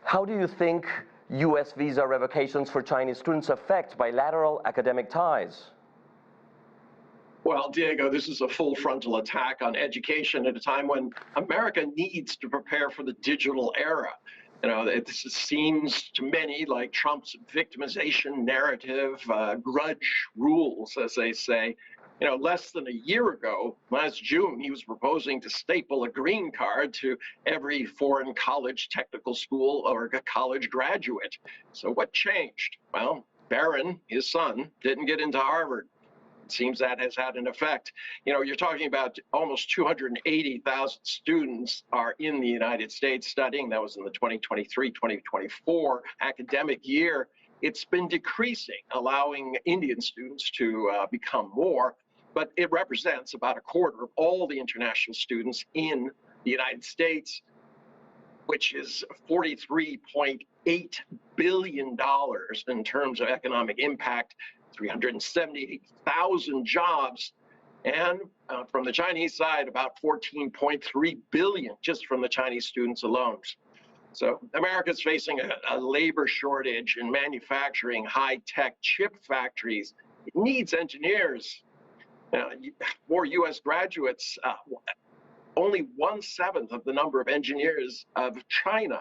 How do you think U.S. visa revocations for Chinese students affect bilateral academic ties? Well, Diego, this is a full frontal attack on education at a time when America needs to prepare for the digital era. You know, it seems to many like Trump's victimization narrative, grudge rules, as they say. You know, less than a year ago, last June, he was proposing to staple a green card to every foreign college, technical school, or college graduate. So what changed? Well, Barron, his son, didn't get into Harvard. It seems that has had an effect. You know, you're talking about almost 280,000 students are in the United States studying. That was in the 2023-2024 academic year. It's been decreasing, allowing Indian students to become more, but it represents about a quarter of all the international students in the United States, which is $43.8 billion in terms of economic impact, 378,000 jobs, and from the Chinese side, about 14.3 billion just from the Chinese students alone. So America's facing a labor shortage in manufacturing high-tech chip factories. It needs engineers, more U.S. graduates, only 1/7 of the number of engineers of China.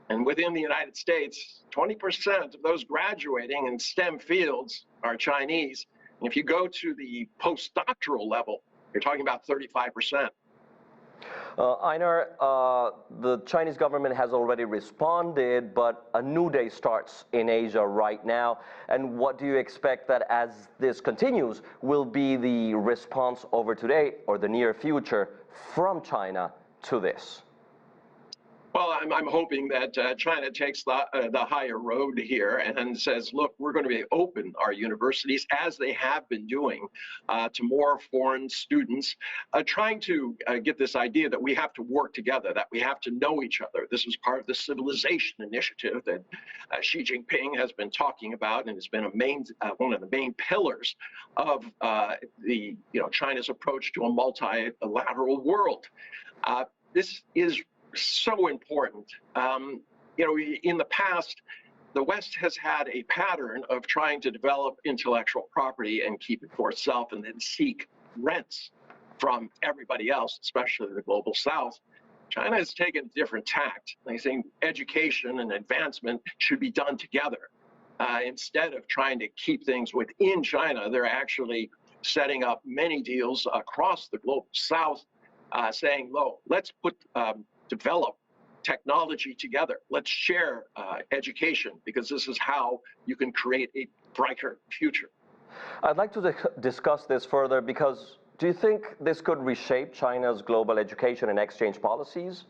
And within the United States, 20% of those graduating in STEM fields are Chinese. And if you go to the postdoctoral level, you're talking about 35%. Einar, the Chinese government has already responded, but a new day starts in Asia right now. And what do you expect that as this continues will be the response over today or the near future from China to this? Well, I'm hoping that China takes the higher road here and says, look, we're going to be open our universities, as they have been doing, to more foreign students, trying to get this idea that we have to work together, that we have to know each other. This is part of the civilization initiative that Xi Jinping has been talking about, and has been one of the main pillars of China's approach to a multilateral world. This is so important. In the past, the West has had a pattern of trying to develop intellectual property and keep it for itself, and then seek rents from everybody else, especially the global South. China has taken a different tact. They think education and advancement should be done together. Instead of trying to keep things within China, they're actually setting up many deals across the global South, saying, let's develop technology together. Let's share education, because this is how you can create a brighter future. I'd like to discuss this further, because do you think this could reshape China's global education and exchange policies?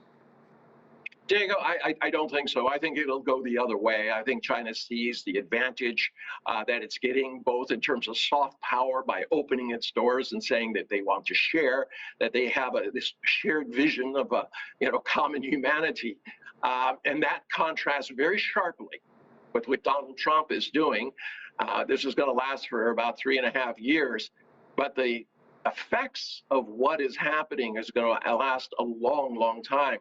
Diego, I don't think so. I think it'll go the other way. I think China sees the advantage that it's getting, both in terms of soft power by opening its doors and saying that they want to share, that they have this shared vision of a common humanity, and that contrasts very sharply with what Donald Trump is doing. This is going to last for about 3.5 years, but the effects of what is happening is going to last a long, long time.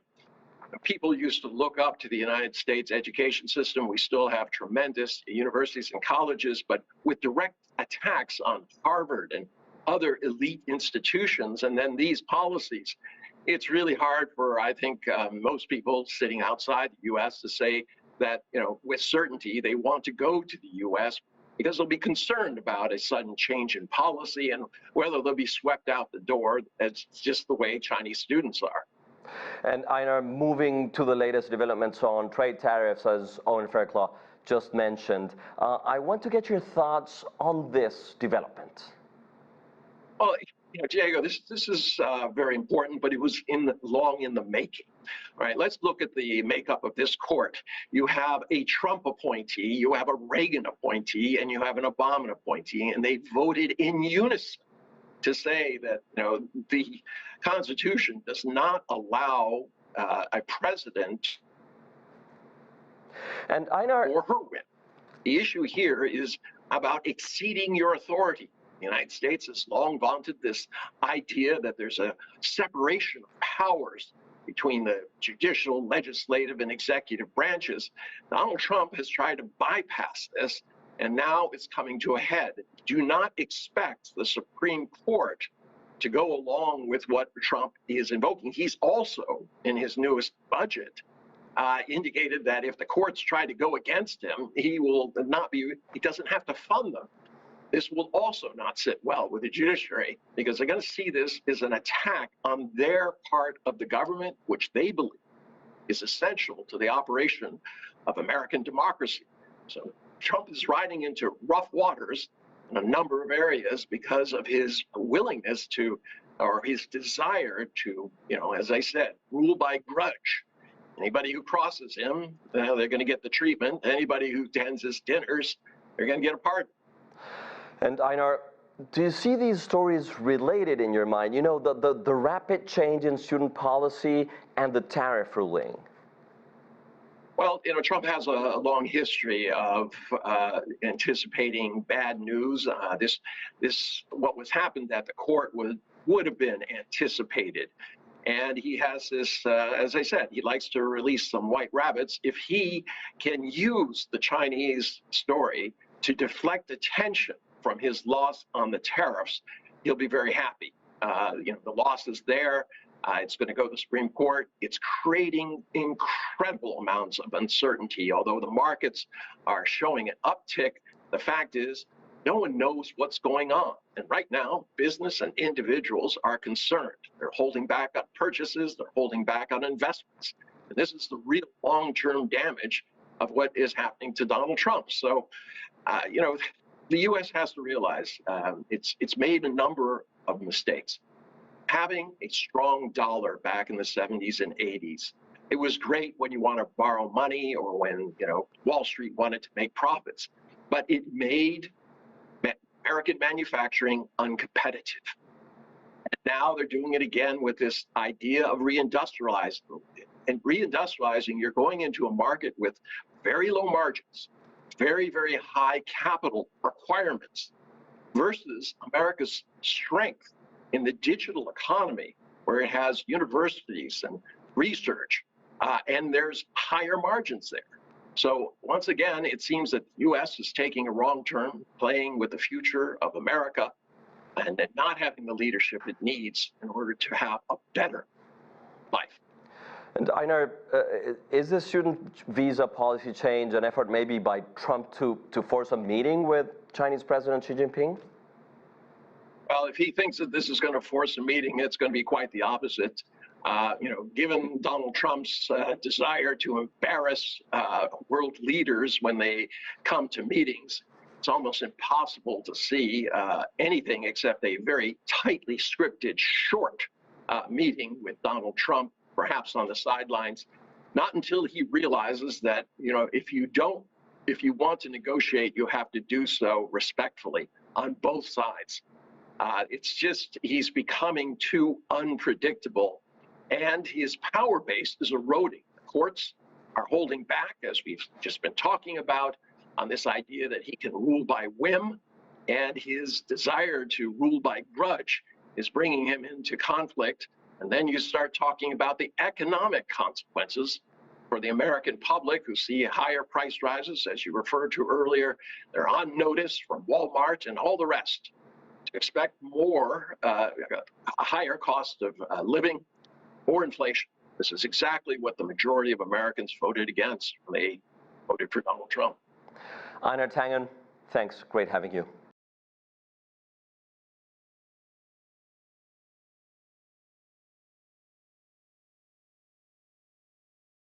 People used to look up to the United States education system. We still have tremendous universities and colleges, but with direct attacks on Harvard and other elite institutions, and then these policies, it's really hard for, I think, most people sitting outside the U.S. to say that, with certainty they want to go to the U.S. because they'll be concerned about a sudden change in policy and whether they'll be swept out the door. That's just the way Chinese students are. And Einar, moving to the latest developments on trade tariffs, as Owen Fairclough just mentioned, I want to get your thoughts on this development. Well, Diego, this is very important, but it was long in the making. All right, let's look at the makeup of this court. You have a Trump appointee, you have a Reagan appointee, and you have an Obama appointee, and they voted in unison to say that the Constitution does not allow a president and Einar, or her win. The issue here is about exceeding your authority. The United States has long vaunted this idea that there's a separation of powers between the judicial, legislative, and executive branches. Donald Trump has tried to bypass this, and now it's coming to a head. Do not expect the Supreme Court to go along with what Trump is invoking. He's also, in his newest budget, indicated that if the courts try to go against him, he doesn't have to fund them. This will also not sit well with the judiciary, because they're going to see this as an attack on their part of the government, which they believe is essential to the operation of American democracy. So Trump is riding into rough waters in a number of areas because of his willingness to, or his desire to, as I said, rule by grudge. Anybody who crosses him, they're going to get the treatment. Anybody who attends his dinners, they're going to get a pardon. And Einar, do you see these stories related in your mind? The rapid change in student policy and the tariff ruling. Well, Trump has a long history of anticipating bad news. What was happened at the court would have been anticipated. And he has this, as I said, he likes to release some white rabbits. If he can use the Chinese story to deflect attention from his loss on the tariffs, he'll be very happy. The loss is there. It's going to go to the Supreme Court. It's creating incredible amounts of uncertainty. Although the markets are showing an uptick, the fact is no one knows what's going on. And right now, business and individuals are concerned. They're holding back on purchases. They're holding back on investments. And this is the real long-term damage of what is happening to Donald Trump. So, the U.S. has to realize it's made a number of mistakes. Having a strong dollar back in the 70s and 80s, it was great when you want to borrow money or when Wall Street wanted to make profits, but it made American manufacturing uncompetitive. And now they're doing it again with this idea of reindustrializing. And reindustrializing, you're going into a market with very low margins, very, very high capital requirements versus America's strength in the digital economy, where it has universities and research, and there's higher margins there. So once again, it seems that the U.S. is taking a wrong turn, playing with the future of America, and not having the leadership it needs in order to have a better life. And Einar, is the student visa policy change an effort maybe by Trump to force a meeting with Chinese President Xi Jinping? Well, if he thinks that this is going to force a meeting, it's going to be quite the opposite. Given Donald Trump's desire to embarrass world leaders when they come to meetings, it's almost impossible to see anything except a very tightly scripted, short meeting with Donald Trump, perhaps on the sidelines, not until he realizes that, if you want to negotiate, you have to do so respectfully on both sides. It's just, he's becoming too unpredictable, and his power base is eroding. The courts are holding back, as we've just been talking about, on this idea that he can rule by whim, and his desire to rule by grudge is bringing him into conflict. And then you start talking about the economic consequences for the American public, who see higher price rises, as you referred to earlier. They're on notice from Walmart and all the rest to expect more, a higher cost of living or inflation. This is exactly what the majority of Americans voted against when they voted for Donald Trump. Einar Tangen, thanks. Great having you.